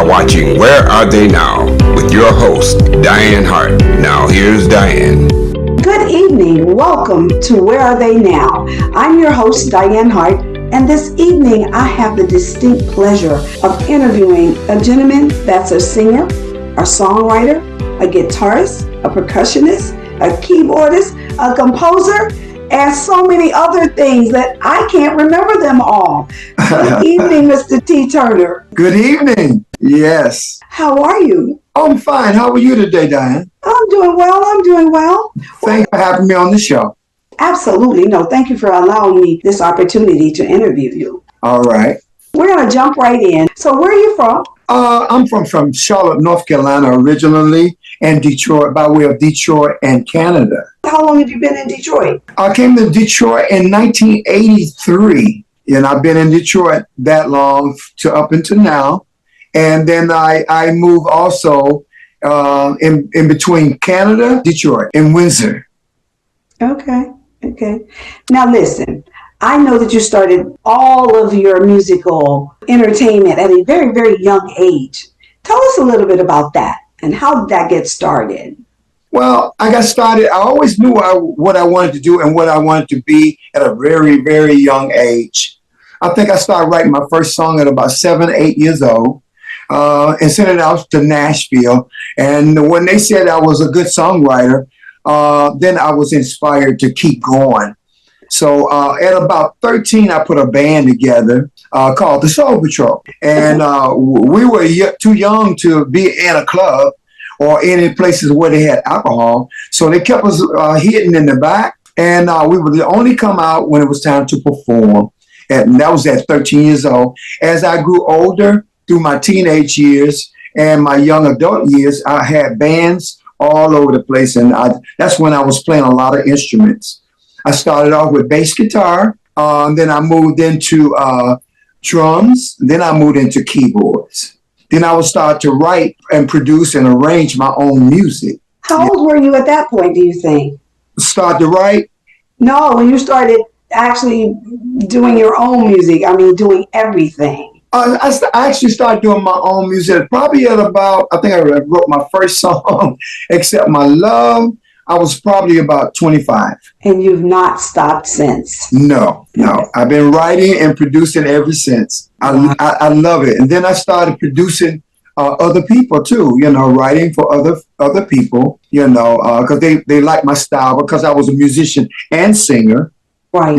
are watching Where Are They Now with your host, Dianne Hart. Now here's Dianne. Good evening. Welcome to Where Are They Now? I'm your host, Dianne Hart, and this evening I have the distinct pleasure of interviewing a gentleman that's a singer, a songwriter, a guitarist, a percussionist, a keyboardist, a composer, and so many other things that I can't remember them all. Good evening, Mr. T. Turner. Good evening. Yes. How are you? I'm fine. How are you today, Diane? I'm doing well. Thanks for having me on the show. Absolutely. No, thank you for allowing me this opportunity to interview you. All right. We're going to jump right in. So where are you from? I'm from Charlotte, North Carolina originally, and Detroit, by way of Detroit and Canada. How long have you been in Detroit? I came to Detroit in 1983, and I've been in Detroit that long to up until now. And then I moved also in between Canada, Detroit, and Windsor. Okay. Now listen, I know that you started all of your musical entertainment at a very, very young age. Tell us a little bit about that and how did that get started? Well, I got started. I always knew what I wanted to do and what I wanted to be at a very, very young age. I think I started writing my first song at about 7, 8 years old and sent it out to Nashville. And when they said I was a good songwriter, then I was inspired to keep going. So at about 13, I put a band together called the Soul Patrol. And we were too young to be in a club or any places where they had alcohol. So they kept us hidden in the back. And we would only come out when it was time to perform. And that was at 13 years old. As I grew older through my teenage years and my young adult years, I had bands all over the place. And that's when I was playing a lot of instruments. I started off with bass guitar, then I moved into drums, then I moved into keyboards. Then I would start to write and produce and arrange my own music. How old were you at that point, do you think? Start to write? No, when you started actually doing your own music, doing everything. I actually started doing my own music probably at about, I think I wrote my first song, Except My Love. I was probably about 25. And you've not stopped since? No. I've been writing and producing ever since. I love it. And then I started producing other people too, writing for other people, because they like my style because I was a musician and singer. Right.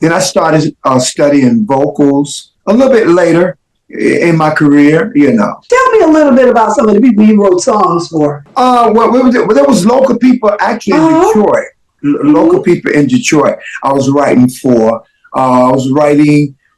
Then I started studying vocals a little bit later in my career, Tell me a little bit about some of the people you wrote songs for. There was local people actually in Detroit. Local people in Detroit I was writing for.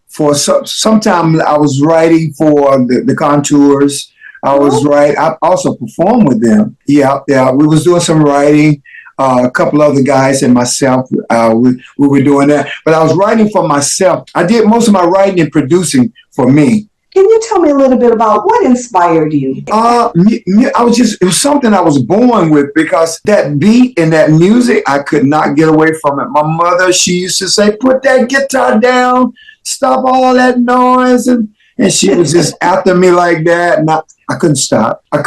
Sometimes I was writing for the Contours. I also performed with them. Yeah. We was doing some writing. A couple other guys and myself, we were doing that. But I was writing for myself. I did most of my writing and producing for me. Can you tell me a little bit about what inspired you? It was something I was born with because that beat and that music, I could not get away from it. My mother, she used to say, put that guitar down, stop all that noise. And she was just after me like that. And I couldn't stop. And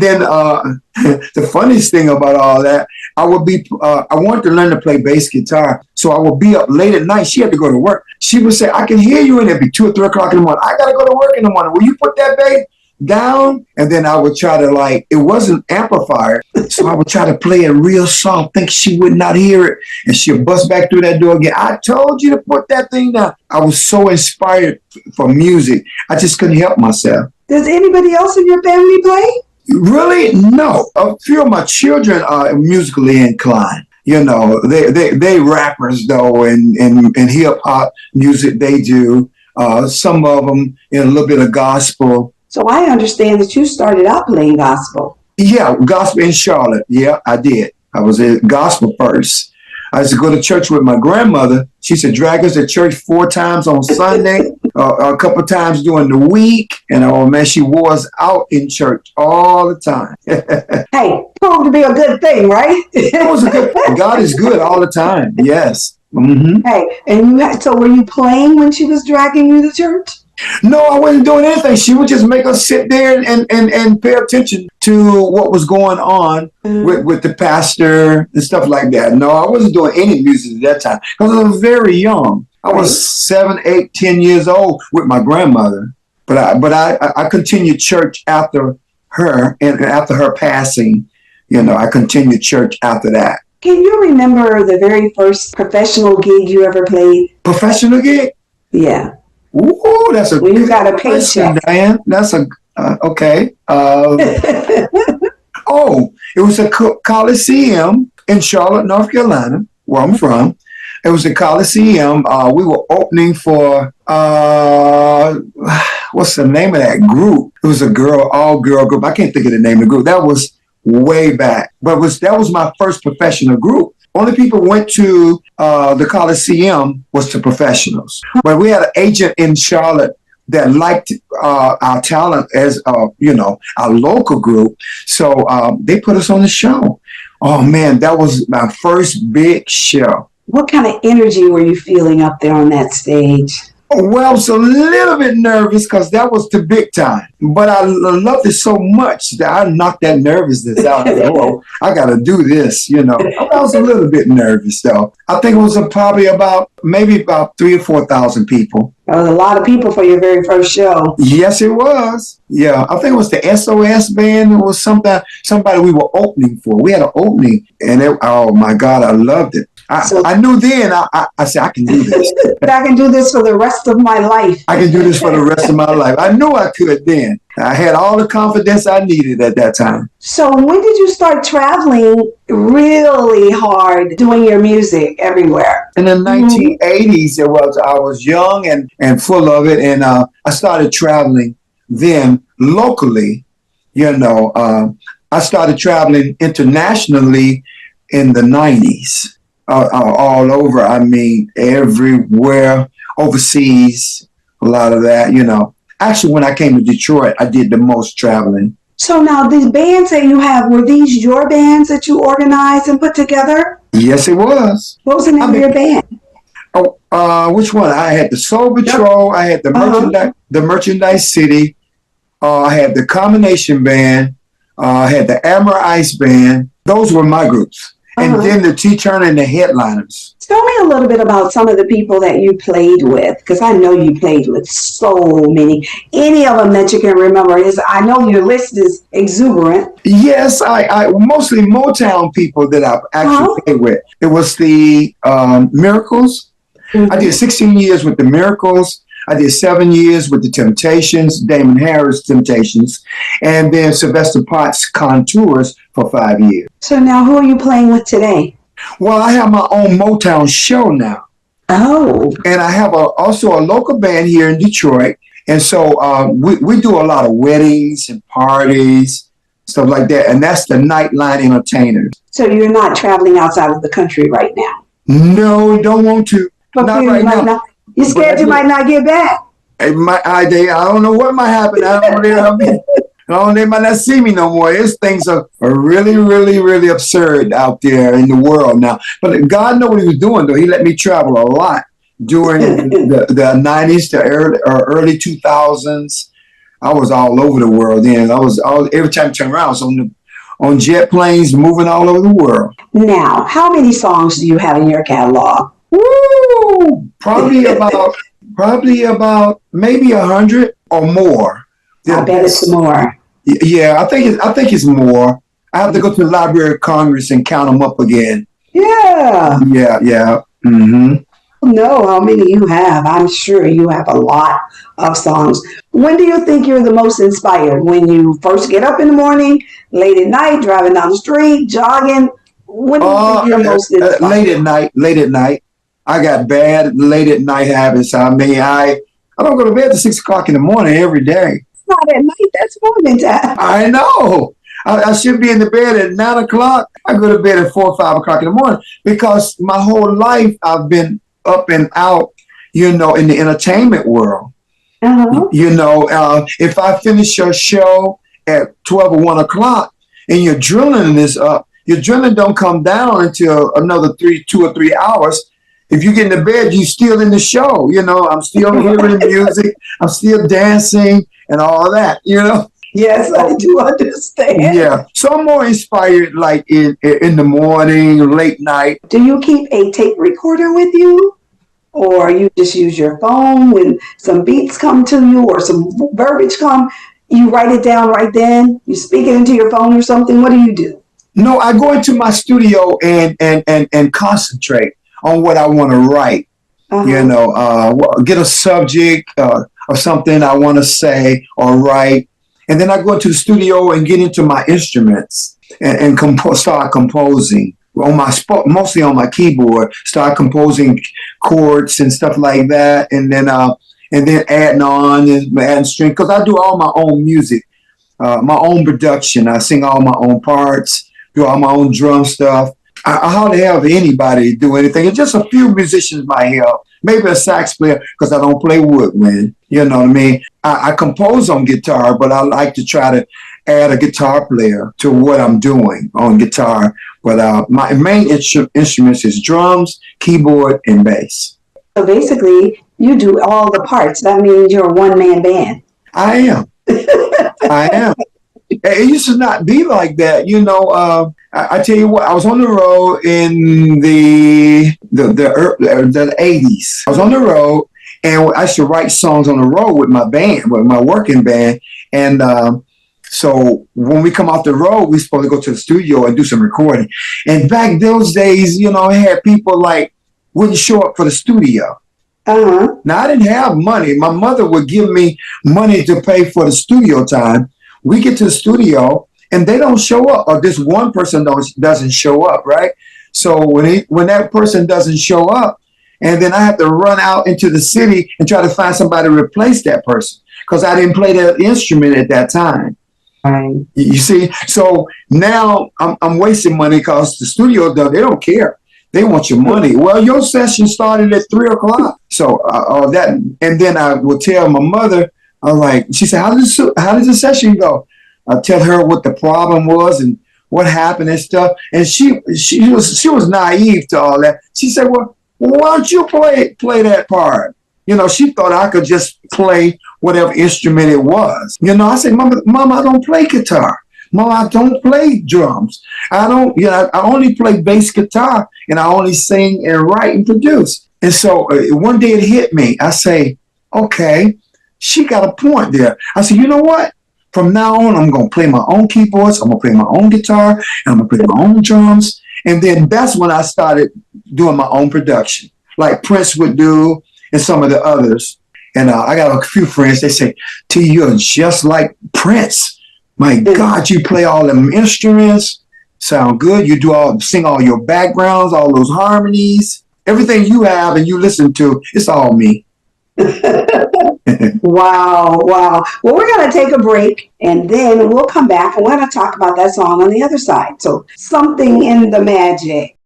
then the funniest thing about all that, I wanted to learn to play bass guitar. So I would be up late at night. She had to go to work. She would say, I can hear you, and it'd be 2 or 3 o'clock in the morning. I got to go to work in the morning. Will you put that bass down? And then I would try to it wasn't amplified. So I would try to play it real soft, think she would not hear it. And she'd bust back through that door again. I told you to put that thing down. I was so inspired for music. I just couldn't help myself. Does anybody else in your family play? Really? No. A few of my children are musically inclined. They rappers though, and hip hop music they do. Some of them in a little bit of gospel. So I understand that you started out playing gospel. Yeah, gospel in Charlotte. Yeah, I did. I was at gospel first. I used to go to church with my grandmother. She used to drag us to church 4 times on Sunday, a couple times during the week. And oh man, she wore us out in church all the time. Hey, proved to be a good thing, right? It was a good thing. God is good all the time. Yes. Mm-hmm. Hey, and so were you playing when she was dragging you to church? No, I wasn't doing anything. She would just make us sit there and pay attention to what was going on with the pastor and stuff like that. No, I wasn't doing any music at that time because I was very young. I was 7, 8, 10 years old with my grandmother. But I continued church after her, and after her passing, I continued church after that. Can you remember the very first professional gig you ever played? Professional gig? Yeah. Ooh, that's a when you got a paycheck. Diane. That's okay. Oh, it was a Coliseum in Charlotte, North Carolina, where I'm from. It was a Coliseum. We were opening for what's the name of that group? It was a all-girl group. I can't think of the name of the group. That was way back, but that was my first professional group. Only people went to the Coliseum was the professionals. But we had an agent in Charlotte that liked our talent as our local group. So they put us on the show. Oh man, that was my first big show. What kind of energy were you feeling up there on that stage? Well, I was a little bit nervous because that was the big time. But I loved it so much that I knocked that nervousness out. I got to do this, I was a little bit nervous, though. I think it was probably about 3,000 or 4,000 people. That was a lot of people for your very first show. Yes, it was. Yeah, I think it was the SOS band. It was somebody we were opening for. We had an opening, and oh my God, I loved it. I knew then, I said, I can do this. I can do this for the rest of my life. I can do this for the rest of my life. I knew I could then. I had all the confidence I needed at that time. So when did you start traveling really hard, doing your music everywhere? In the 1980s, I was young and full of it. And I started traveling then locally. I started traveling internationally in the 90s. All over. I mean, everywhere, overseas, a lot of that, Actually, when I came to Detroit, I did the most traveling. So now these bands that you have, were these your bands that you organized and put together? Yes, it was. What was the name of your band? Which one? I had the Soul Patrol. I had the Merchandise City. I had the Combination Band. I had the Amber Ice Band. Those were my groups. And then the T-Turner and the Headliners. Tell me a little bit about some of the people that you played with, because I know you played with so many. Any of them that you can remember? I know your list is exuberant. Yes, I mostly Motown people that I've actually played with. It was the Miracles. I did 16 years with the Miracles. I did 7 years with the Temptations, Damon Harris Temptations, and then Sylvester Potts Contours for 5 years. So now who are you playing with today? Well, I have my own Motown show now. Oh. And I have also a local band here in Detroit. And so we do a lot of weddings and parties, stuff like that. And that's the Nightline Entertainers. So you're not traveling outside of the country right now? No, don't want to. But not right now. You're scared you might not get back? I don't know what might happen. I don't they might not see me no more. Things are really, really, really absurd out there in the world now. But God knows what he was doing, though. He let me travel a lot during the 90s to early 2000s. I was all over the world then. Every time I turned around, I was on jet planes moving all over the world. Now, how many songs do you have in your catalog? Woo! Probably about maybe 100 or more. I bet it's more. Yeah, I think it's more. I have to go to the Library of Congress and count them up again. Yeah. Yeah. Mm-hmm. Know how many you have. I'm sure you have a lot of songs. When do you think you're the most inspired? When you first get up in the morning, late at night, driving down the street, jogging? When do you think you're most inspired? Late at night. I got bad late at night habits. I mean, I don't go to bed at 6 o'clock in the morning every day. It's not at night. That's morning time. I know. I should be in the bed at 9 o'clock. I go to bed at 4 or 5 o'clock in the morning because my whole life I've been up and out, in the entertainment world. If I finish your show at 12 or 1 o'clock and your adrenaline is up, your adrenaline don't come down until another 2 or 3 hours. If you get into bed, you still in the show. I'm still hearing music. I'm still dancing and all that. Yes, I do understand. Yeah. So I'm more inspired like in the morning, late night. Do you keep a tape recorder with you? Or you just use your phone when some beats come to you or some verbiage come? You write it down right then? You speak it into your phone or something? What do you do? No, I go into my studio and concentrate on what I want to write. Get a subject or something I want to say or write. And then I go into the studio and get into my instruments and start composing mostly on my keyboard. Start composing chords and stuff like that, and then adding on and adding string because I do all my own music, my own production. I sing all my own parts, do all my own drum stuff. I hardly have anybody do anything. It's just a few musicians might help. Maybe a sax player because I don't play woodwind. You know what I mean? I compose on guitar, but I like to try to add a guitar player to what I'm doing on guitar. But my main instruments is drums, keyboard, and bass. So basically, you do all the parts. That means you're a one-man band. I am. I am. It used to not be like that. I tell you what, I was on the road in the 80s. I was on the road, and I used to write songs on the road with my band, with my working band. And so when we come off the road, we're supposed to go to the studio and do some recording. And back those days, I had people like wouldn't show up for the studio. Uh-huh. Now, I didn't have money. My mother would give me money to pay for the studio time. We get to the studio, and they don't show up, or this one person doesn't show up, right? So when that person doesn't show up, and then I have to run out into the city and try to find somebody to replace that person because I didn't play that instrument at that time. Right. You see? So now I'm wasting money because the studio, they don't care. They want your money. Well, your session started at 3:00. So and then I would tell my mother, she said, how does the session go? I'll tell her what the problem was and what happened and stuff. And she was naive to all that. She said, well, why don't you play that part? She thought I could just play whatever instrument it was. I said, Mama, I don't play guitar. Mama, I don't play drums. I only play bass guitar, and I only sing and write and produce. And so one day it hit me. I say, okay, she got a point there. I said, you know what? From now on, I'm going to play my own keyboards. I'm going to play my own guitar, and I'm going to play my own drums. And then that's when I started doing my own production, like Prince would do and some of the others. And I got a few friends, they say, T, you're just like Prince. My God, you play all them instruments, sound good. You sing all your backgrounds, all those harmonies, everything you have and you listen to, it's all me. Wow. Well, we're going to take a break, and then we'll come back, and we're going to talk about that song on the other side. So, Something in the Magic.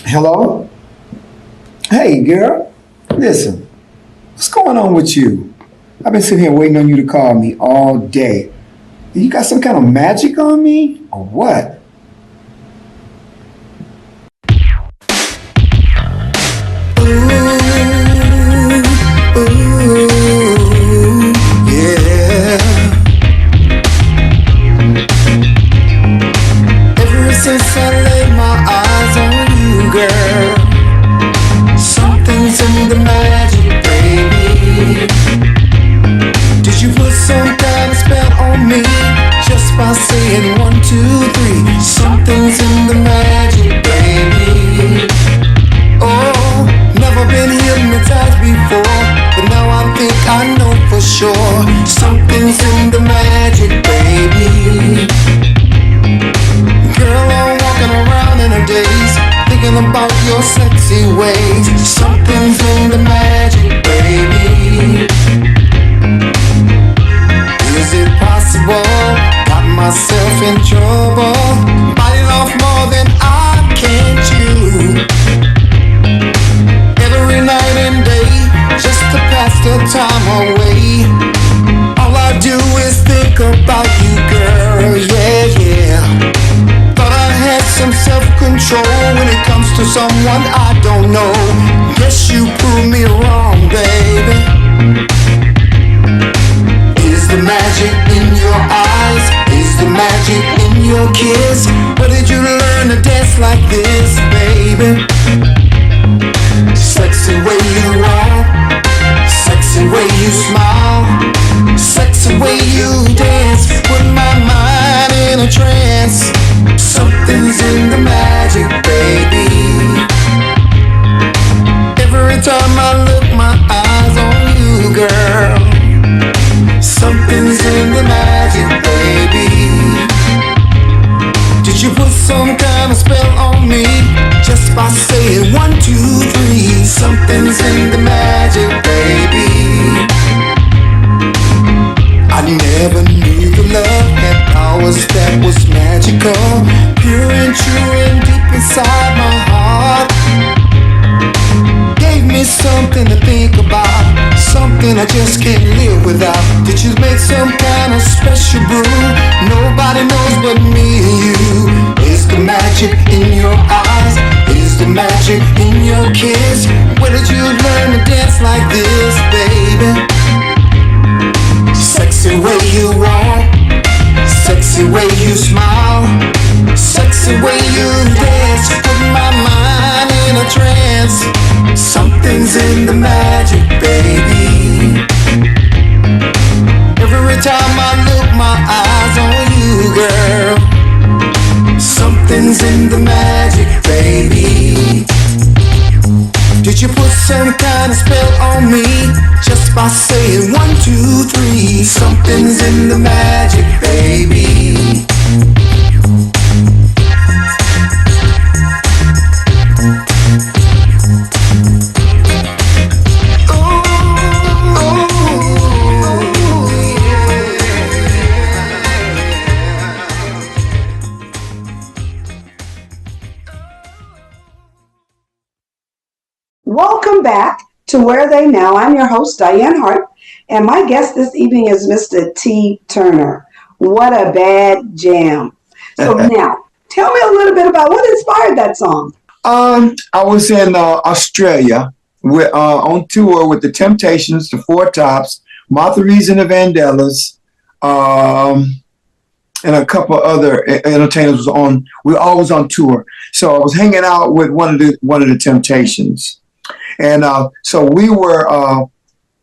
Hello? Hey, girl. Listen, what's going on with you? I've been sitting here waiting on you to call me all day. You got some kind of magic on me or what? Ooh, yeah. Ever since I laid my eyes on you, girl, something's in the magic, baby. Did you put some kind of spell on me just by saying 1, 2, 3? Something's in the magic, baby. Oh, never been hypnotized before, but now I think I know for sure. Something's in the magic, baby. Girl, I'm walking around in a daze, thinking about your sexy ways. Something's in the magic, baby. Is it possible? Got myself in trouble, biting off more than I can chew. Every night and day, just to pass the time away. to someone I don't know. Guess you proved me wrong, baby. Is the magic in your eyes? Is the magic in your kiss? Where did you learn to dance like this, baby? Sexy way you walk, sexy way you smile, sexy way you dance, put my mind in a trance. Something's in the magic, baby. Every time I look my eyes on you, girl. Something's in the magic, baby. Did you put some kind of spell on me? Just by saying 1, 2, 3. Something's in the magic, baby. I never knew the love had powers that was magical, pure and true and deep inside my heart. Gave me something to think about, something I just can't live without. Did you make some kind of special brew? Nobody knows but me and you. Is the magic in your eyes? Is the magic in your kiss? Where did you learn to dance like this, baby? Sexy way you walk, sexy way you smile, sexy way you dance, put my mind in a trance. Something's in the magic, baby. Every time I look my eyes on you, girl. Something's in the magic, baby. Did you put some kind of spell on me? Just by saying 1, 2, 3. Something's in the magic, baby. Welcome back to Where Are They Now? I'm your host, Dianne Hart, and my guest this evening is Mr. T. Turner. What a bad jam. So now, tell me a little bit about what inspired that song. I was in Australia on tour with the Temptations, the Four Tops, Martha Reeves and the Vandellas, and a couple other entertainers. We were always on tour. So I was hanging out with one of the Temptations. And so we were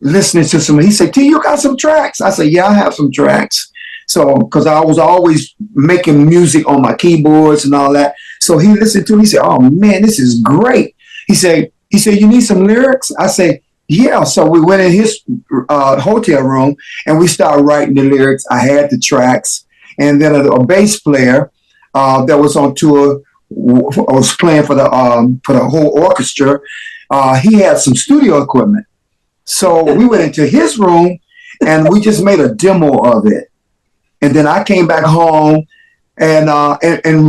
listening to some. He said, T, you got some tracks? I said, yeah, I have some tracks. So, because I was always making music on my keyboards and all that. So he listened to it. He said, oh, man, this is great. He said, you need some lyrics? I said, yeah. So we went in his hotel room and we started writing the lyrics. I had the tracks. And then a bass player that was on tour was playing for the whole orchestra. He had some studio equipment. So we went into his room and we just made a demo of it. And then I came back home and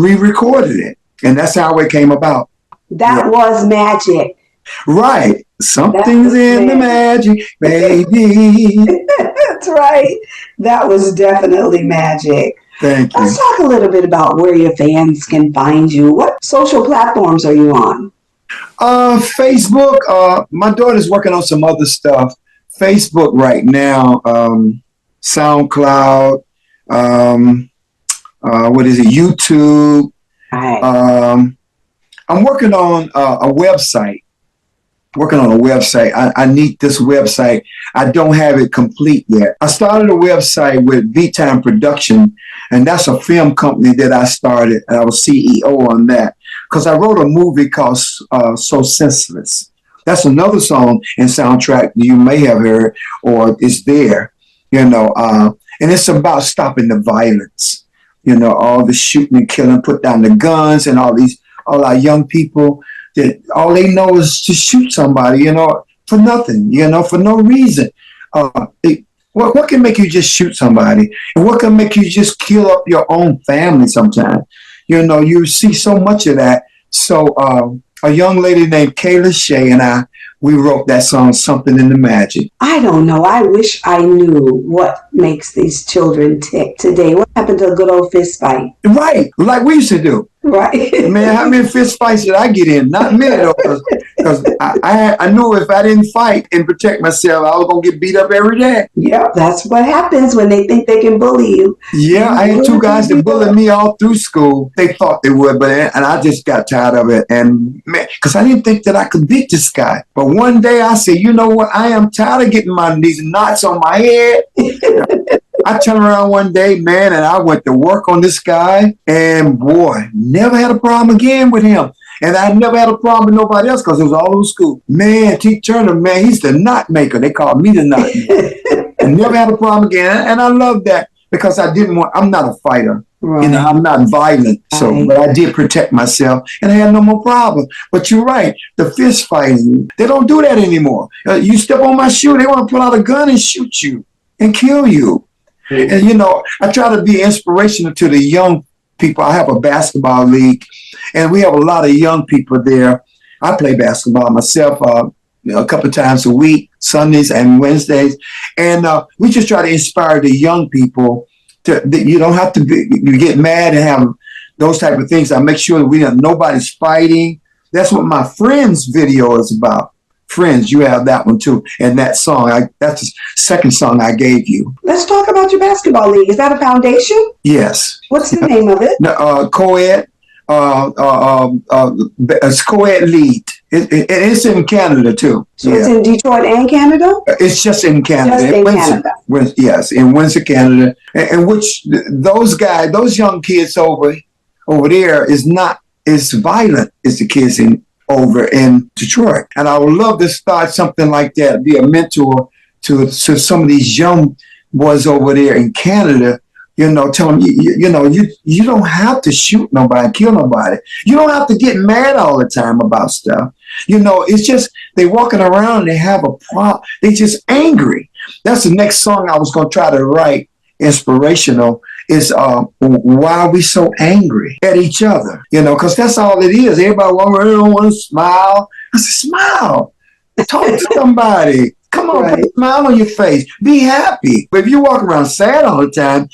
re-recorded it. And that's how it came about. That was magic. Right. Something's in the magic, baby. That's right. That was definitely magic. Thank you. Let's talk a little bit about where your fans can find you. What social platforms are you on? Facebook. My daughter's working on some other stuff. Facebook right now. SoundCloud. What is it? YouTube. Right. I'm working on a website. I need this website. I don't have it complete yet. I started a website with V-Time Production, and that's a film company that I started. And I was CEO on that because I wrote a movie called So Senseless. That's another song and soundtrack you may have heard or is there, and it's about stopping the violence, all the shooting and killing, put down the guns and all our young people that all they know is to shoot somebody, for nothing, for no reason. What can make you just shoot somebody? And what can make you just kill up your own family sometimes? You see so much of that. So a young lady named Kayla Shea and we wrote that song, Something in the Magic. I don't know. I wish I knew what makes these children tick today. What happened to a good old fist fight? Right. Like we used to do. Right. Man, how many fist fights did I get in? Not many, though, because I knew if I didn't fight and protect myself, I was going to get beat up every day. Yep, that's what happens when they think they can bully you. Yeah, I had two guys that bullied me all through school. They thought they would, and I just got tired of it. And man, because I didn't think that I could beat this guy. But one day I said, you know what? I am tired of getting these knots on my head. I turned around one day, man, and I went to work on this guy. And boy, never had a problem again with him. And I never had a problem with nobody else because it was all over school. Man, T. Turner, man, he's the knot maker. They called me the knot maker. And never had a problem again. And I love that because I'm not a fighter. Right. You know, I'm not violent. So, but I did protect myself and I had no more problem. But you're right. The fist fighting, they don't do that anymore. You step on my shoe, they want to pull out a gun and shoot you and kill you. And, you know, I try to be inspirational to the young people. I have a basketball league, and we have a lot of young people there. I play basketball myself a couple of times a week, Sundays and Wednesdays. And we just try to inspire the young people you don't have to you get mad and have those type of things. I make sure that nobody's fighting. That's what my Friends video is about. Friends, you have that one too. And that song, that's the second song I gave you. Let's talk about your basketball league. Is that a foundation? Yes. What's the name of it? Co-ed. It's co-ed league. It's in Canada too. So it's in Detroit and Canada? It's just in Canada. Just in Canada. Yes, in Windsor, Canada. And which those young kids over there is violent as the kids over in Detroit. And I would love to start something like that, be a mentor to some of these young boys over there in Canada. You know, tell them, you don't have to shoot nobody, kill nobody. You don't have to get mad all the time about stuff. You know, it's just they walking around and they have a problem. They just angry. That's the next song I was going to try to write, inspirational, is why are we so angry at each other? You know, because that's all it is. Everybody want to smile. I said, smile. Talk to somebody. Come on, put a smile on your face. Be happy. But if you walk around sad all the time,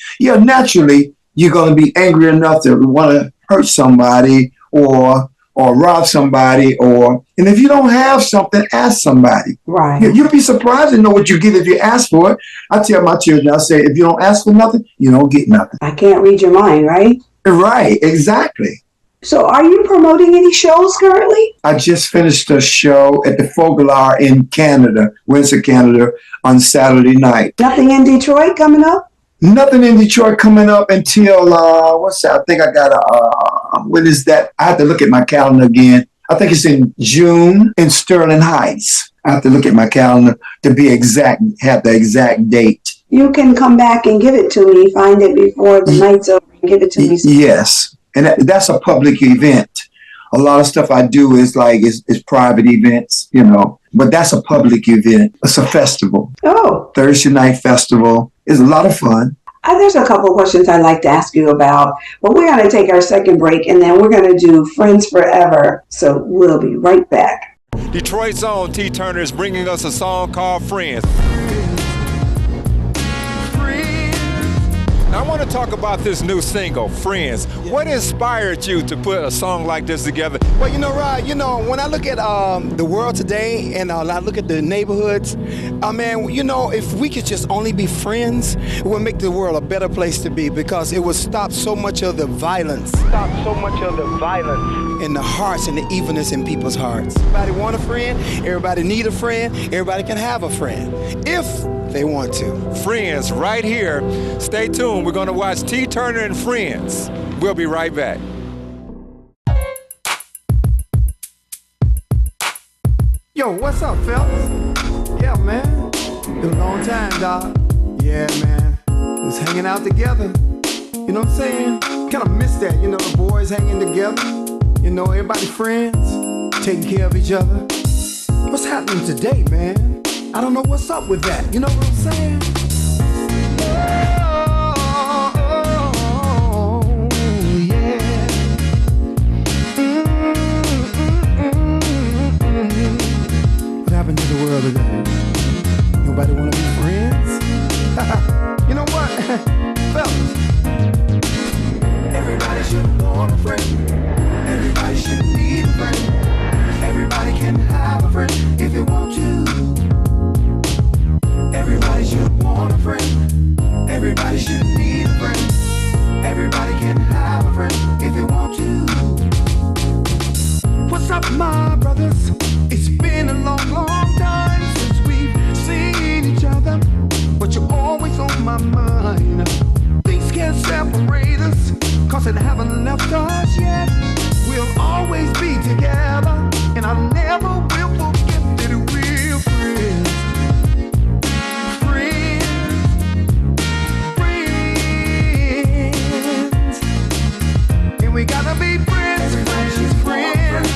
naturally, you're going to be angry enough to want to hurt somebody or rob somebody. And if you don't have something, ask somebody. Right. You'll be surprised to know what you get if you ask for it. I tell my children, I say, if you don't ask for nothing, you don't get nothing. I can't read your mind, right? Right, exactly. So are you promoting any shows currently? I just finished a show at the Fogelar in Canada, Windsor, Canada, on Saturday night. Nothing in Detroit coming up? Nothing in Detroit coming up until, what's that? I think I got when is that? I have to look at my calendar again. I think it's in June in Sterling Heights. I have to look at my calendar to be exact, have the exact date. You can come back and give it to me, find it before the night's over and give it to me. Yes. And that's a public event. A lot of stuff I do is private events, you know, but that's a public event. It's a festival. Oh. Thursday night festival. It's a lot of fun. There's a couple of questions I'd like to ask you about, but we're going to take our second break and then we're going to do Friends Forever. So we'll be right back. Detroit's own T. Turner is bringing us a song called Friends. I want to talk about this new single, Friends. What inspired you to put a song like this together? Well, you know, Rod, when I look at the world today and I look at the neighborhoods, man, if we could just only be friends, it would make the world a better place to be because it would stop so much of the violence. In the hearts and the evilness in people's hearts. Everybody want a friend, everybody need a friend, everybody can have a friend. If they want to. Friends, right here. Stay tuned. We're going to watch T. Turner and Friends. We'll be right back. Yo, what's up, fellas? Yeah, man. Been a long time, dog. Yeah, man. We was hanging out together. You know what I'm saying? Kind of miss that, the boys hanging together. Everybody friends, taking care of each other. What's happening today, man? I don't know what's up with that. You know what I'm saying? Oh, yeah. What happened to the world today? Nobody want to be friends? You know what? Fellas. Everybody should want a friend. separators, cause it haven't left us yet. We'll always be together, and I never will forget that we're friends. We gotta be friends, friends, friends,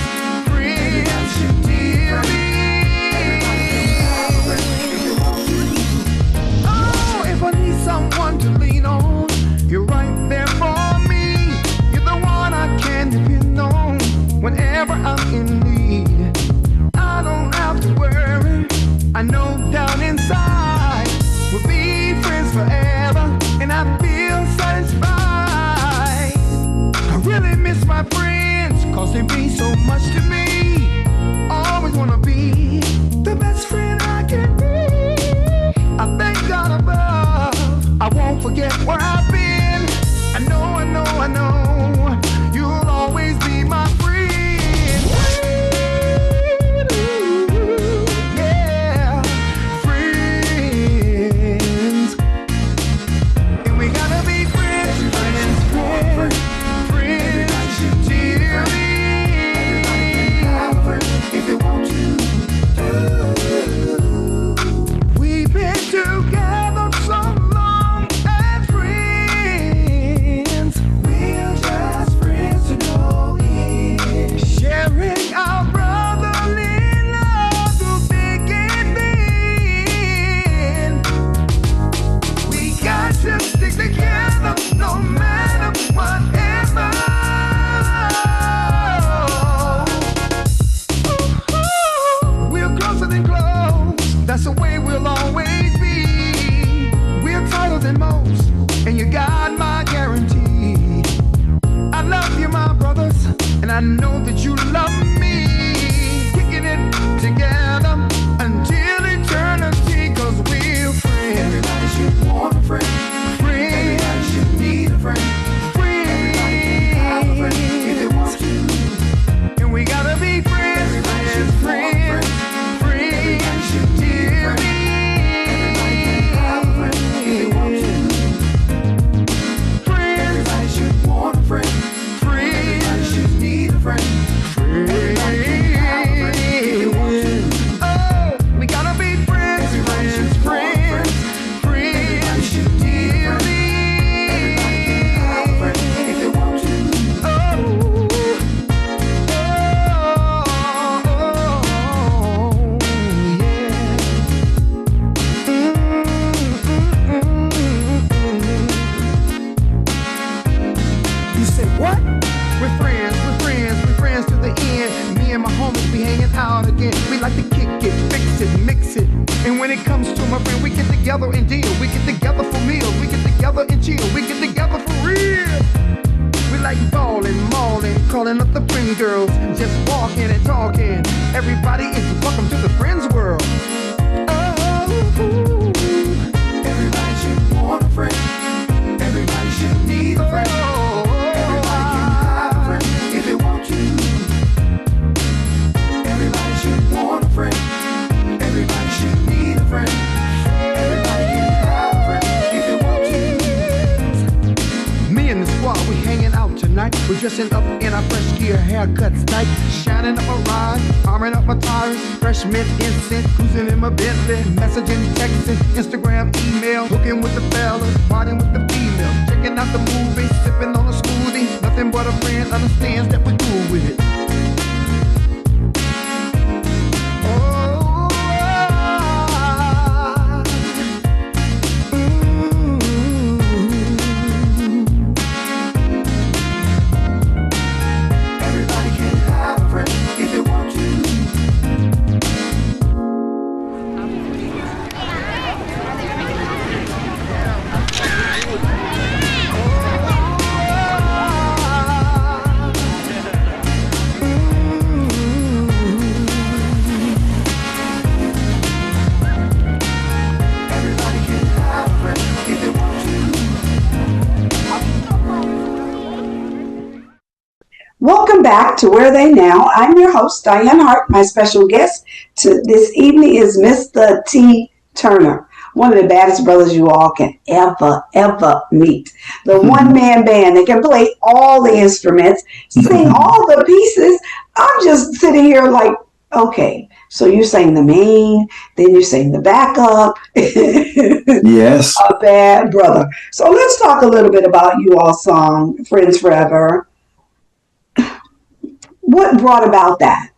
friends, dear me. Oh, if I need someone to lean on, you're right there for me. You're the one I can depend on whenever I'm in need. I don't have to worry, I know down inside we'll be friends forever, and I feel satisfied. I really miss my friends, cause they mean so much to me. Always wanna be the best friend I can be. I thank God above, I won't forget where I've been. I know, I know, I know, you'll always be my friend. Yeah, friends. And we gotta be friends, friends, friends. If you want to, we've been together so long as friends. We're just friends to know it. Sharing our brotherly love through thick and thin. We got to stick together no matter whatever. That's the way we'll always be. We're tighter than most, and you got my guarantee. I love you, my brothers, and I know that you love me. Kicking it together until eternity, cause we're friends. Everybody should want a friend. Everybody should need a friend. Everybody can have a friend if they want to. And we gotta be friends. Everybody should want a friend. Everybody should need a friend. Everybody can have a friend if they want to. Everybody should want a friend. Everybody should need a friend. Everybody can have a friend if they want to. Oh, we gotta be friends, friends, friends. Everybody should need a friend. Everybody can have a friend if they want to. Oh, what? We're friends, we're friends, we're friends to the end. Me and my homies be hanging out again. We like to kick it, fix it, mix it. And when it comes to my friend, we get together and deal. We get together for meals, we get together and chill. We get together for real. We like ballin', mauling, calling up the friend girls, just walking and talking. Everybody is welcome to the friends world. Oh, everybody should want a friend. Everybody should need a friend. Want a friend. Everybody should need a friend. Everybody can have a friend if they want to. Me and the squad, we hanging out tonight. We're dressing up in our fresh gear, haircuts tight, shining up my ride, arming up my tires, fresh mint incense, cruising in my Bentley, messaging, texting, Instagram, email, hooking with the fellas, partying with the females, checking out the movie, sipping on a smoothie. Nothing but a friend understands that we're cool with it. Welcome back to Where They Now. I'm your host, Dianne Hart. My special guest to this evening is Mr. T. Turner. one of the baddest brothers you all can ever meet. The one-man band that can play all the instruments, sing all the pieces. I'm just sitting here like, okay, so you sang the main, then you sang the backup. Yes. A bad brother. So let's talk a little bit about you all song, Friends Forever. What brought about that?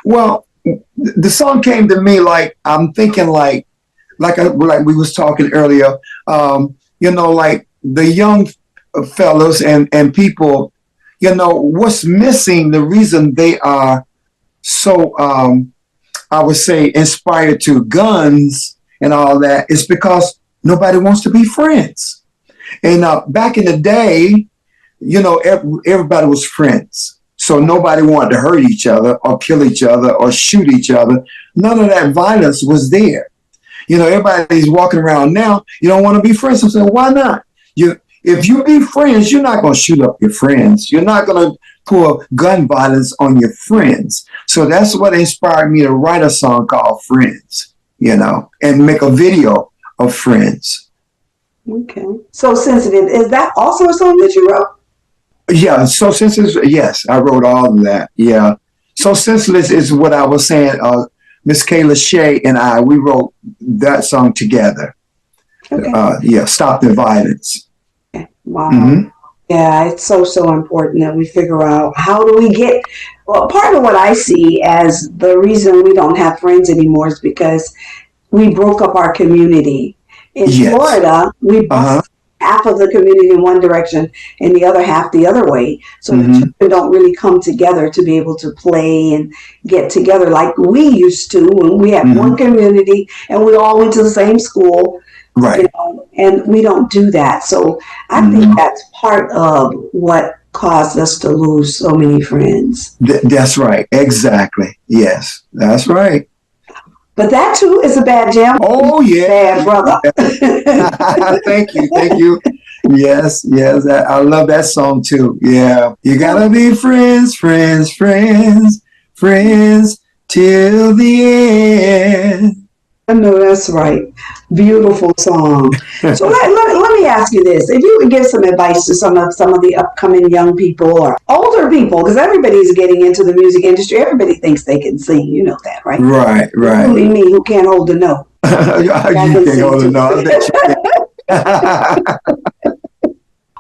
Well, the song came to me like, I'm thinking like we was talking earlier, like the young fellas and people, what's missing, the reason they are so, I would say, inspired to guns and all that is because nobody wants to be friends. And back in the day, everybody was friends. So nobody wanted to hurt each other or kill each other or shoot each other. None of that violence was there. Everybody's walking around now. You don't want to be friends. I'm saying, why not? If you be friends, you're not going to shoot up your friends. You're not going to pour gun violence on your friends. So that's what inspired me to write a song called Friends, and make a video of Friends. Okay. So Sensitive, is that also a song that you wrote? Yeah, So Sensitive, yes, I wrote all of that. Yeah. So Senseless is what I was saying. Miss Kayla Shea and we wrote that song together. Okay. Stop the Violence. Okay. Wow. Mm-hmm. Yeah, it's so important that we figure out how do we get, well, part of what I see as the reason we don't have friends anymore is because we broke up our community. In Florida, we bused half of the community in one direction and the other half the other way. So the children don't really come together to be able to play and get together like we used to when we had one community and we all went to the same school. Right. And we don't do that. So I think that's part of what caused us to lose so many friends. That's right. Exactly. Yes, that's right. But that too is a bad jam. Oh, yeah. Bad brother. Thank you. Yes. I love that song too. Yeah. You gotta be friends till the end. I know that's right. Beautiful song. So let me ask you this. If you would give some advice to some of the upcoming young people or older people, because everybody's getting into the music industry. Everybody thinks they can sing. You know that, right? Right. Including me, who can't hold a note. You can't hold a note. I bet you can.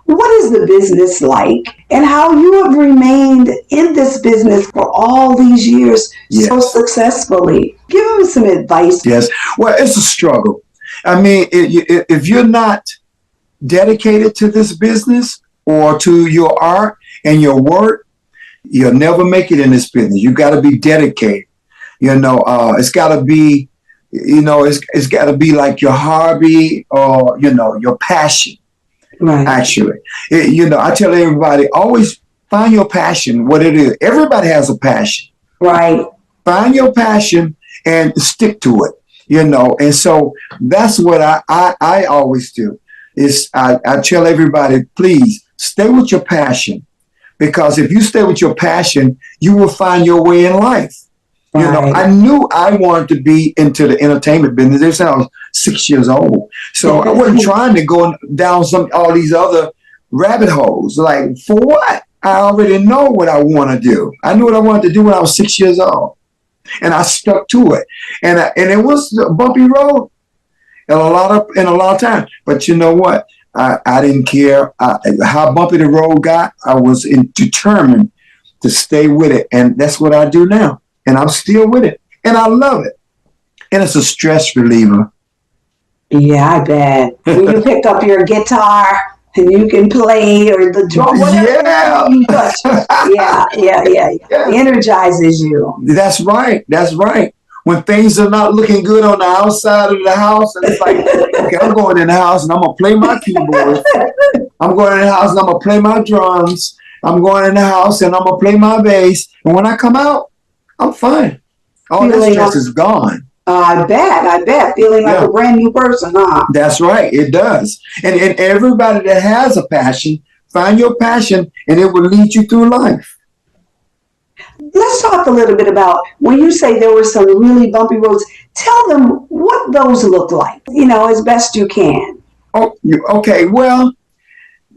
What is the business like and how you have remained in this business for all these years so successfully? Give them some advice. Yes. Well, it's a struggle. I mean, if you're not dedicated to this business or to your art and your work, you'll never make it in this business. You got to be dedicated. It's got to be, it's got to be like your hobby or, your passion. Right. Actually, I tell everybody, always find your passion, what it is. Everybody has a passion. Right. Find your passion and stick to it, And so that's what I always do is I tell everybody, please stay with your passion, because if you stay with your passion, you will find your way in life. Right. I knew I wanted to be into the entertainment business ever since I was 6 years old. So I wasn't trying to go down all these other rabbit holes. Like, for what? I already know what I want to do. I knew what I wanted to do when I was 6 years old, and I stuck to it. And it was a bumpy road, and a lot of time. But you know what? I didn't care how bumpy the road got. I was determined to stay with it, and that's what I do now. And I'm still with it. And I love it. And it's a stress reliever. Yeah, I bet. When you pick up your guitar and you can play or the drum, whatever you touch. Yeah. It energizes you. That's right. When things are not looking good on the outside of the house, and it's like, okay, I'm going in the house and I'm going to play my keyboard. I'm going in the house and I'm going to play my drums. I'm going in the house and I'm going to play my bass. And when I come out, I'm fine. All that stress is gone. I bet. Feeling like a brand new person, huh? That's right. It does. And everybody that has a passion, find your passion and it will lead you through life. Let's talk a little bit about when you say there were some really bumpy roads. Tell them what those look like, as best you can. Oh, okay. Well,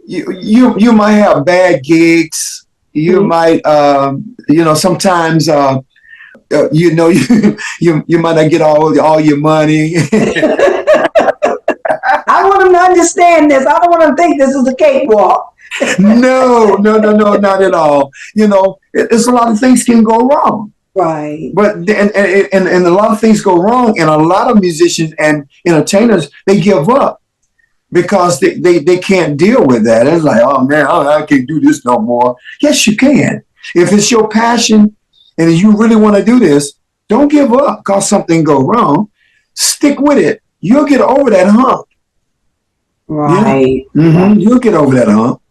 you might have bad gigs. You might, sometimes, you might not get all your money. I want them to understand this. I don't want them to think this is a cakewalk. No, not at all. It's a lot of things can go wrong. Right. But and a lot of things go wrong, and a lot of musicians and entertainers, they give up because they can't deal with that. It's like, oh man, I can't do this no more. Yes, you can. If it's your passion and you really want to do this, don't give up because something go wrong. Stick with it. You'll get over that hump. Right. Yeah. Mm-hmm. You'll get over that hump.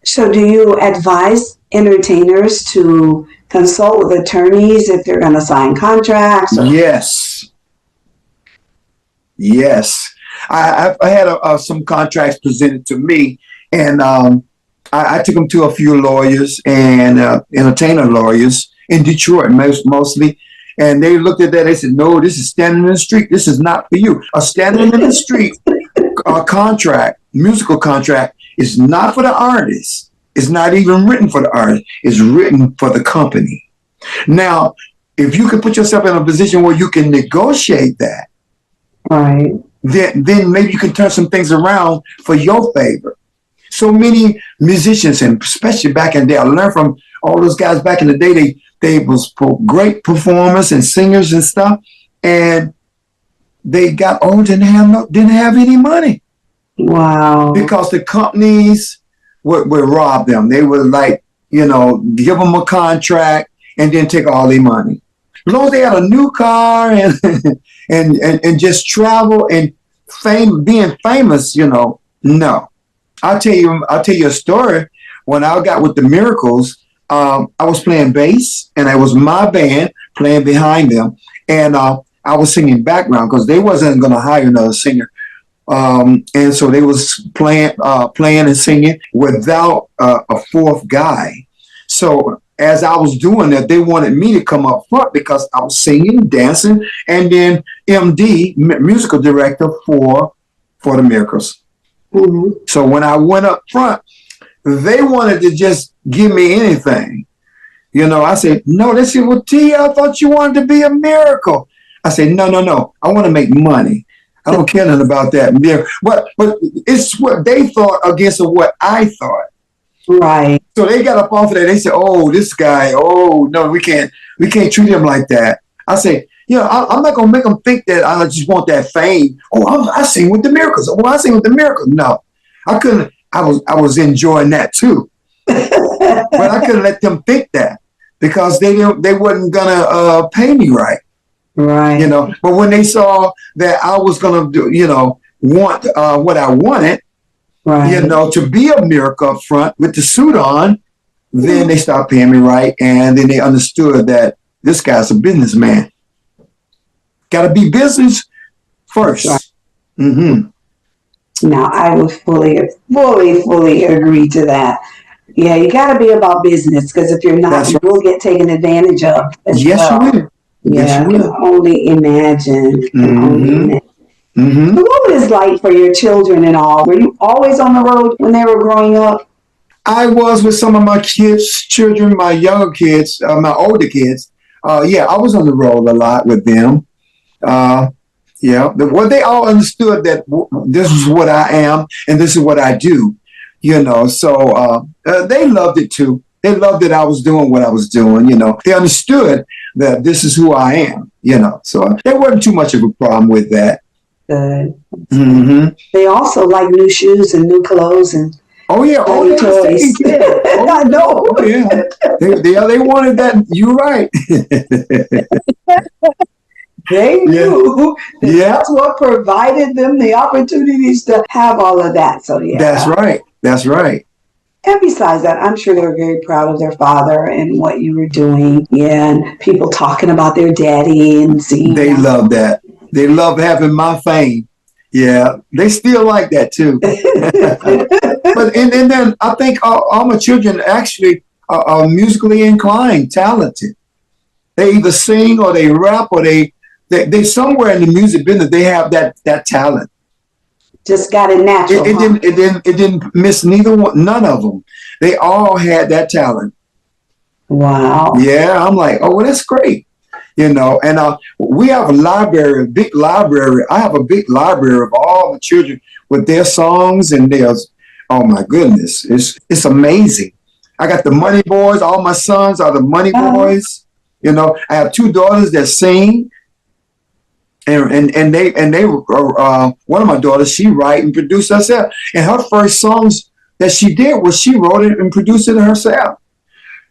So do you advise entertainers to consult with attorneys if they're going to sign contracts? Yes. I had some contracts presented to me, and I took them to a few lawyers and entertainer lawyers in Detroit, mostly. And they looked at that. They said, no, this is standing in the street. This is not for you. A standing in the street contract, musical contract, is not for the artist. It's not even written for the artist. It's written for the company. Now, if you can put yourself in a position where you can negotiate that, right, then maybe you can turn some things around for your favor. So many musicians, and especially back in the day, I learned from all those guys back in the day, they was great performers and singers and stuff, and they got old and didn't have any money. Wow. Because the companies would rob them. They would give them a contract and then take all their money. As long as they had a new car and just travel and being famous, no. I'll tell you a story. When I got with the Miracles, I was playing bass, and it was my band playing behind them, and I was singing background because they wasn't going to hire another singer, and so they was playing and singing without a fourth guy. So as I was doing that, they wanted me to come up front because I was singing, dancing, and then MD, musical director for the Miracles. Mm-hmm. So when I went up front, they wanted to just give me anything. I said, no. They said, well, T, I thought you wanted to be a Miracle. I said, no. I want to make money. I don't care nothing about that. But it's what they thought against what I thought. Right. So they got up off of that. They said, oh, this guy, oh, no, we can't treat him like that. I said, I'm not going to make them think that I just want that fame. Oh, I sing with the Miracles. Oh, I sing with the Miracles. No, I couldn't. I was enjoying that too. But I couldn't let them think that because they wasn't going to pay me right. Right. But when they saw that I was going to do, want what I wanted, right, to be a Miracle up front with the suit on, then they started paying me right. And then they understood that this guy's a businessman. Got to be business first. Right. Mm-hmm. Now, I would fully agree to that. Yeah, you got to be about business because if you're not, you will get taken advantage of. Yes, you will. Yeah, I can only imagine. Mm-hmm. So what was it like for your children and all? Were you always on the road when they were growing up? I was with some of my children, my younger kids, my older kids. I was on the road a lot with them. They all understood that this is what I am and this is what I do, So they loved it too. They loved that I was doing what I was doing, They understood that this is who I am, So there wasn't too much of a problem with that. Good. Mm-hmm. They also like new shoes and new clothes and toys. I know. Oh, yeah. They wanted that. You're right. They knew that's what provided them the opportunities to have all of that. So yeah. That's right. And besides that, I'm sure they were very proud of their father and what you were doing. Yeah, and people talking about their daddy and seeing. They love that. They love having my fame. Yeah, they still like that too. But and then I think all my children actually are musically inclined, talented. They either sing or they rap or they somewhere in the music business they have that talent. Just got it natural. It didn't miss none of them. They all had that talent. Wow. Yeah, I'm like, oh, well, that's great. And we have a big library. I have a big library of all the children with their songs and theirs. Oh my goodness, it's amazing. I got the Money Boys. All my sons are the Money Boys. I have 2 daughters that sing, and they one of my daughters, she write and produce herself. And her first songs that she did was she wrote it and produced it herself.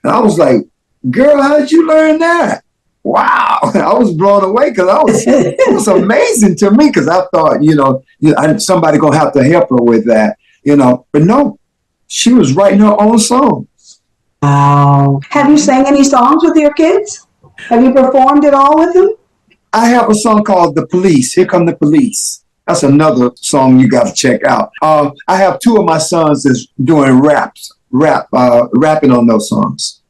And I was like, girl, how did you learn that? Wow. I was blown away because it was amazing to me because I thought, somebody going to have to help her with that, But no, she was writing her own songs. Wow. Have you sang any songs with your kids? Have you performed at all with them? I have a song called The Police. Here Come the Police. That's another song you got to check out. I have 2 of my sons that's doing rapping on those songs.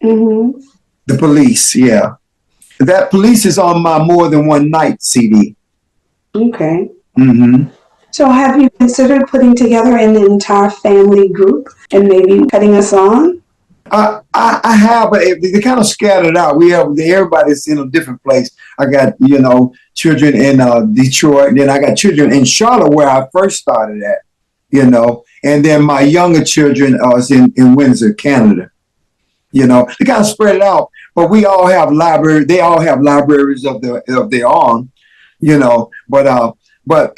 Mm-hmm. The Police, yeah. That Police is on my More Than One Night CD. Okay. Mm-hmm. So have you considered putting together an entire family group and maybe cutting a song? I have, but they kind of scattered out. Everybody's in a different place. I got, children in Detroit, and then I got children in Charlotte where I first started at, and then my younger children is in Windsor, Canada. They kind of spread it out, but we all have libraries. They all have libraries of their own, but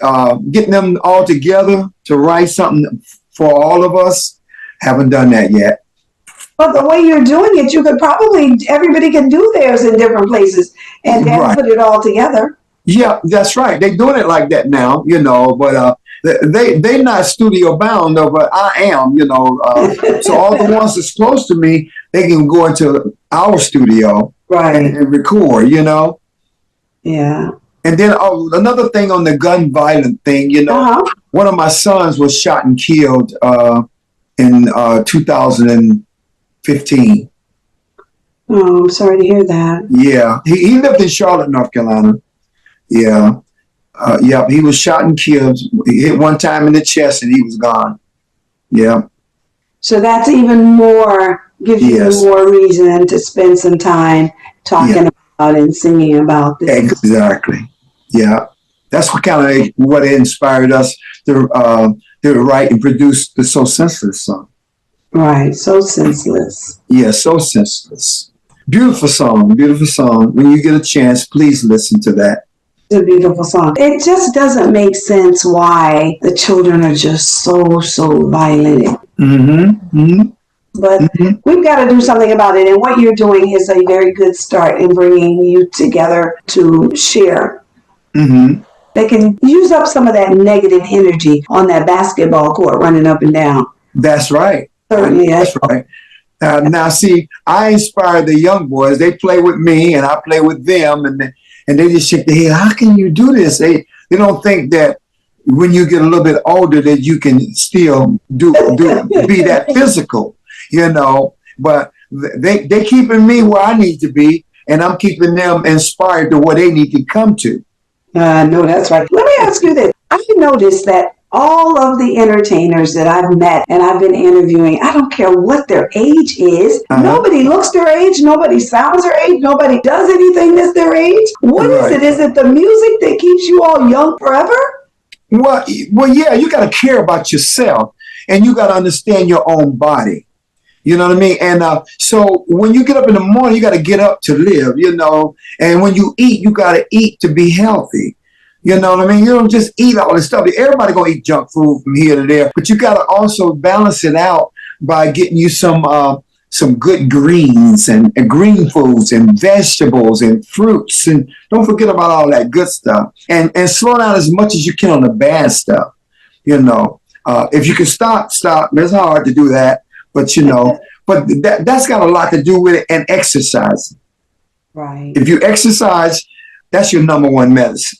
getting them all together to write something for all of us, haven't done that yet. But the way you're doing it, you could everybody can do theirs in different places and then put it all together. Yeah, that's right. They're doing it like that now, but they're not studio bound, though, but I am, so all the ones that's close to me, they can go into our studio and record, Yeah. And then another thing on the gun violent thing, one of my sons was shot and killed in 2015. Oh, I'm sorry to hear that. Yeah, he lived in Charlotte, North Carolina. Yeah. He was shot and killed. He hit one time in the chest and he was gone. Yeah. So that's even more, gives you more reason to spend some time talking about and singing about this. Exactly. Yeah. That's what inspired us to write and produce the So Senseless song. Right. So Senseless. Yeah, So Senseless. Beautiful song. Beautiful song. When you get a chance, please listen to that. It's a beautiful song. It just doesn't make sense why the children are just so violent. Mm-hmm. Mm-hmm. But we've got to do something about it. And what you're doing is a very good start in bringing you together to share. Mm-hmm. They can use up some of that negative energy on that basketball court running up and down. That's right. Certainly. That's right. Now, see, I inspire the young boys. They play with me and I play with them. And they just shake their head. How can you do this? They don't think that when you get a little bit older that you can still be that physical, But they keeping me where I need to be, and I'm keeping them inspired to where they need to come to. No, that's right. Let me ask you this. I've noticed that all of the entertainers that I've met and I've been interviewing, I don't care what their age is. Nobody looks their age. Nobody sounds their age. Nobody does anything that's their age. What is it? Is it the music that keeps you all young forever? Well, yeah, you got to care about yourself and you got to understand your own body. You know what I mean? And so when you get up in the morning, you got to get up to live, and when you eat, you got to eat to be healthy. You know what I mean? You don't just eat all this stuff. Everybody gonna eat junk food from here to there, but you gotta also balance it out by getting you some good greens and green foods and vegetables and fruits, and don't forget about all that good stuff. And slow down as much as you can on the bad stuff. If you can stop. It's hard to do that, but but that's got a lot to do with it, and exercise. Right. If you exercise, that's your number one medicine.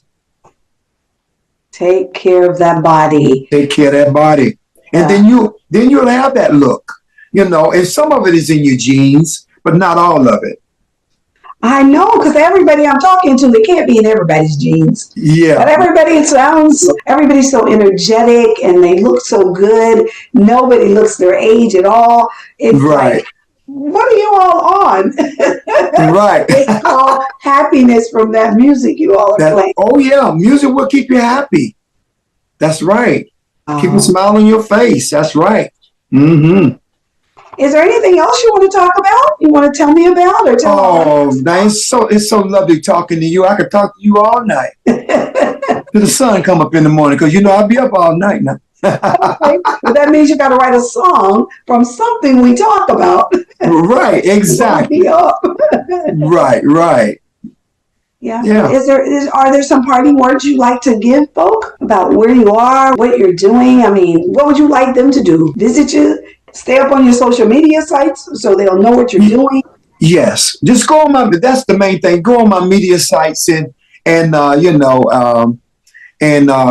Take care of that body. Take care of that body. And then you'll have that look. and some of it is in your genes, but not all of it. I know, because everybody I'm talking to, they can't be in everybody's genes. Yeah. But everybody's so energetic and they look so good. Nobody looks their age at all. It's Right. like, what are you all on? Right. It's called happiness from that music you all are playing. Oh, yeah. Music will keep you happy. That's right. Keep a smile on your face. That's right. Mm-hmm. Is there anything else you want to talk about? You want to tell me about or tell Diane, it's so lovely talking to you. I could talk to you all night. Till the sun come up in the morning, because I'll be up all night now. Okay. Well, that means you got to write a song from something we talk about. Right, exactly. Be up. Right. Yeah. Yeah. Are there some parting words you'd like to give folk about where you are, what you're doing? I mean, what would you like them to do? Visit you? Stay up on your social media sites so they'll know what you're doing? Yes. Just go on that's the main thing. Go on my media sites and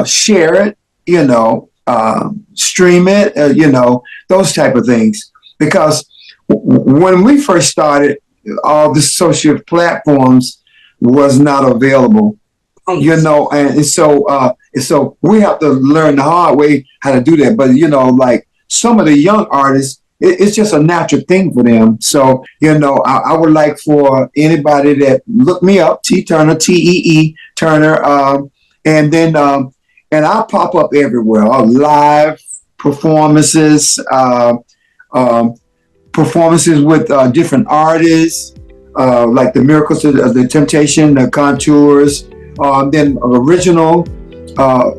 share it, stream it, those type of things. Because when we first started, all the social platforms was not available, Right. and so we have to learn the hard way how to do that. But, like some of the young artists, it's just a natural thing for them. So, I would like for anybody that look me up, T Turner, Tee Turner, and then, and I'll pop up everywhere, live performances, performances with different artists, like the Miracles of the Temptation, the Contours, then original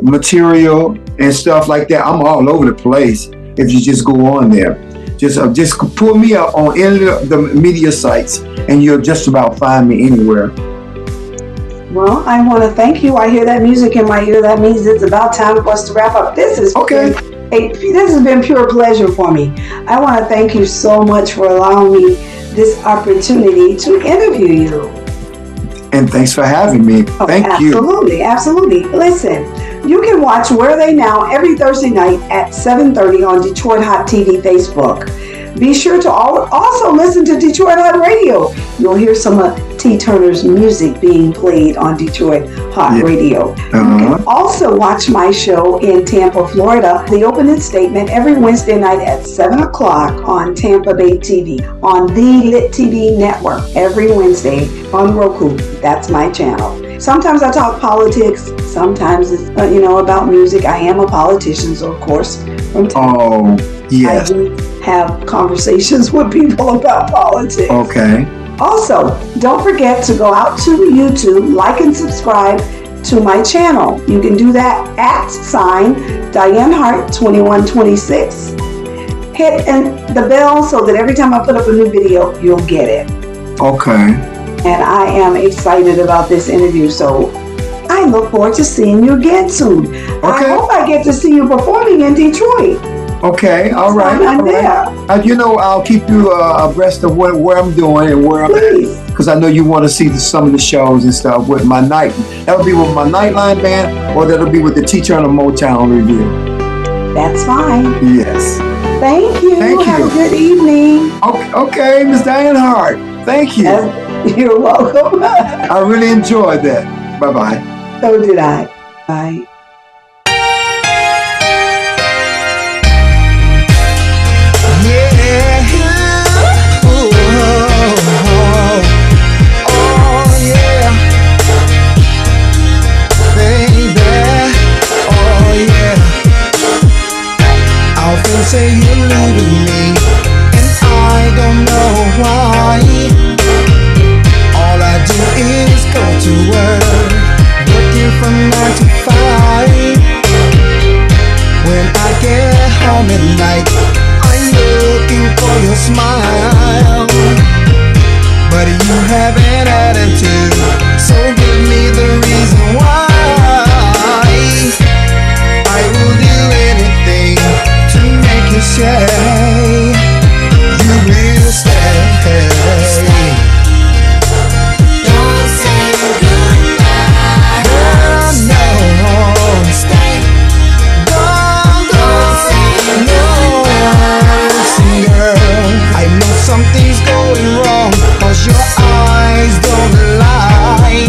material and stuff like that. I'm all over the place. If you just go on there, just pull me up on any of the media sites, and you'll just about find me anywhere. Well, I want to thank you. I hear that music in my ear. That means it's about time for us to wrap up. This has been pure pleasure for me. I want to thank you so much for allowing me this opportunity to interview you. And thanks for having me. Thank you. Absolutely. Listen, you can watch Where Are They Now every Thursday night at 7:30 on Detroit Hot TV Facebook. Be sure to also listen to Detroit Hot Radio. You'll hear some of T. Turner's music being played on Detroit Hot Radio. You can also watch my show in Tampa, Florida, The Opening Statement, every Wednesday night at 7 o'clock on Tampa Bay TV, on the Lit TV network, every Wednesday on Roku. That's my channel. Sometimes I talk politics. Sometimes it's, about music. I am a politician, so of course, from time yes. I do have conversations with people about politics. Okay. Also, don't forget to go out to YouTube, like and subscribe to my channel. You can do that at Dianne Hart 2126. Hit the bell so that every time I put up a new video, you'll get it. Okay. And I am excited about this interview, so I look forward to seeing you again soon. Okay. I hope I get to see you performing in Detroit. Okay, all right. I'm there. I'll keep you abreast of where I'm doing and where I'm at, because I know you want to see some of the shows and stuff with my night. That'll be with my Nightline band, or that'll be with the T Turner Motown review. That's fine. Yes. Thank you. Have a good evening. Okay, Miss Dianne Hart. Thank you. You're welcome. I really enjoyed that. Bye-bye. So did I. Bye. Say you're leaving me, and I don't know why. All I do is go to work, working from 9 to 5. When I get home at night, I'm looking for your smile, but you have an attitude, so give me the reason why. I will do anything to make you say you will stay. Don't say goodbye. Girl, no. Stay. Don't say no. Girl. something's going wrong, 'cause your eyes don't lie.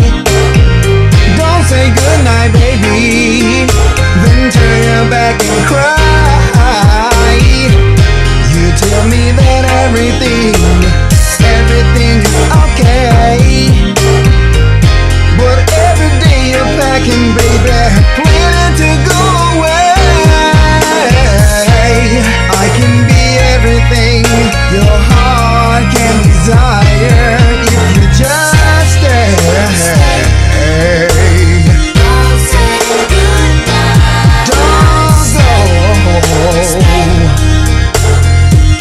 Don't say goodnight, baby, then turn your back and cry. You tell me that everything is okay, but every day you're packing, baby, planning to go away. I can be everything your heart can desire if you just stay. Don't say goodbye. Don't go.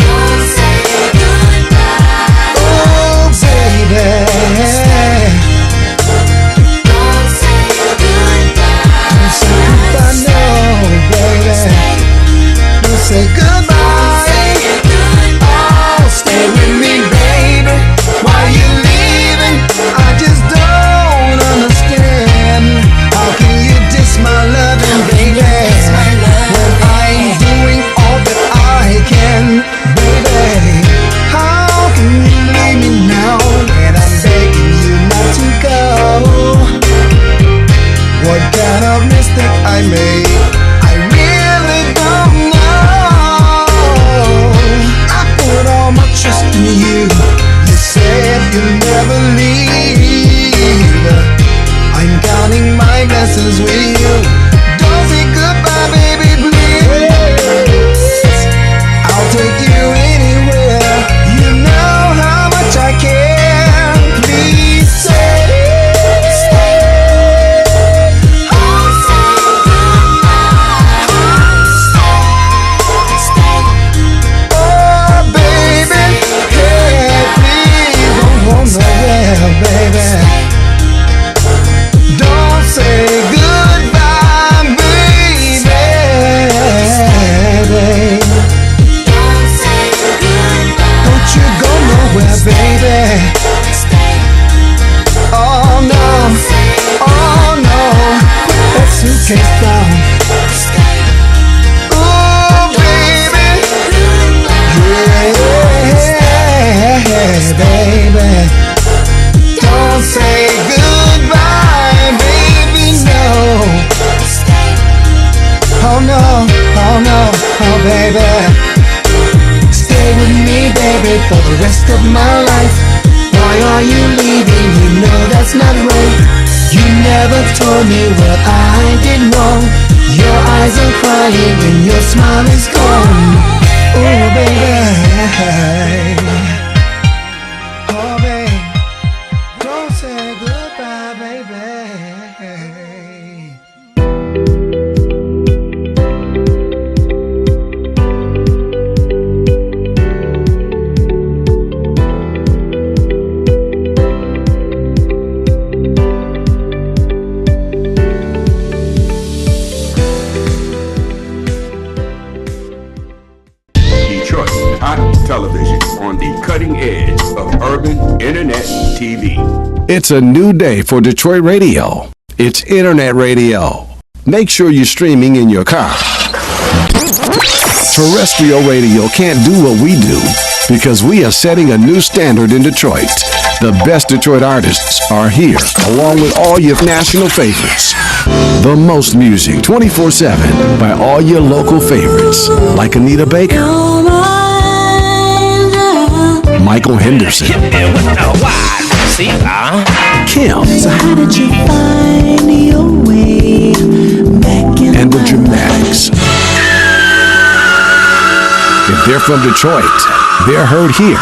Don't say goodbye. Oh, baby. Don't say goodbye. Don't say goodbye, no, baby. Don't say goodbye. Oh, stay with me, baby. Why you leaving? I just don't understand. How can you diss my loving, baby? When I'm doing all that I can, baby. How can you leave me now when I'm begging you not to go? What kind of mistake I made? I really don't know. I put all my trust in you. You said you'll never leave. I'm counting my blessings with you. Don't say goodbye, baby, please. I'll take you anywhere. You know how much I care. Please stay. Oh, baby, hey, please don't go nowhere, baby. Don't say goodbye, baby. Don't say goodbye. Don't you go nowhere, baby. Oh no, oh no, put that suitcase down. Oh, baby, yeah, baby. Don't say goodbye, baby, no. Oh no, oh no, oh baby. Stay with me, baby, for the rest of my life. Why are you leaving? You know that's not right. You never told me what I did wrong. Your eyes are crying and your smile is gone. Oh, baby. Oh, baby. Don't say goodbye, baby. Detroit Hot Television on the cutting edge of urban internet TV. It's a new day for Detroit radio. It's internet radio. Make sure you're streaming in your car. Terrestrial radio can't do what we do because we are setting a new standard in Detroit. The best Detroit artists are here, along with all your national favorites. The most music 24/7 by all your local favorites, like Anita Baker, Michael Henderson, Kim, So how did you find your way back in and the my Dramatics. If they're from Detroit, they're heard here.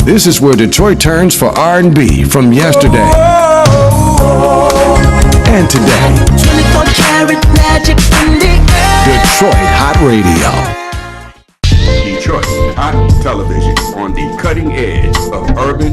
This is where Detroit turns for R&B from yesterday and today. 24-karat magic in the air. Detroit Hot Radio. Detroit Hot Television on the cutting edge of urban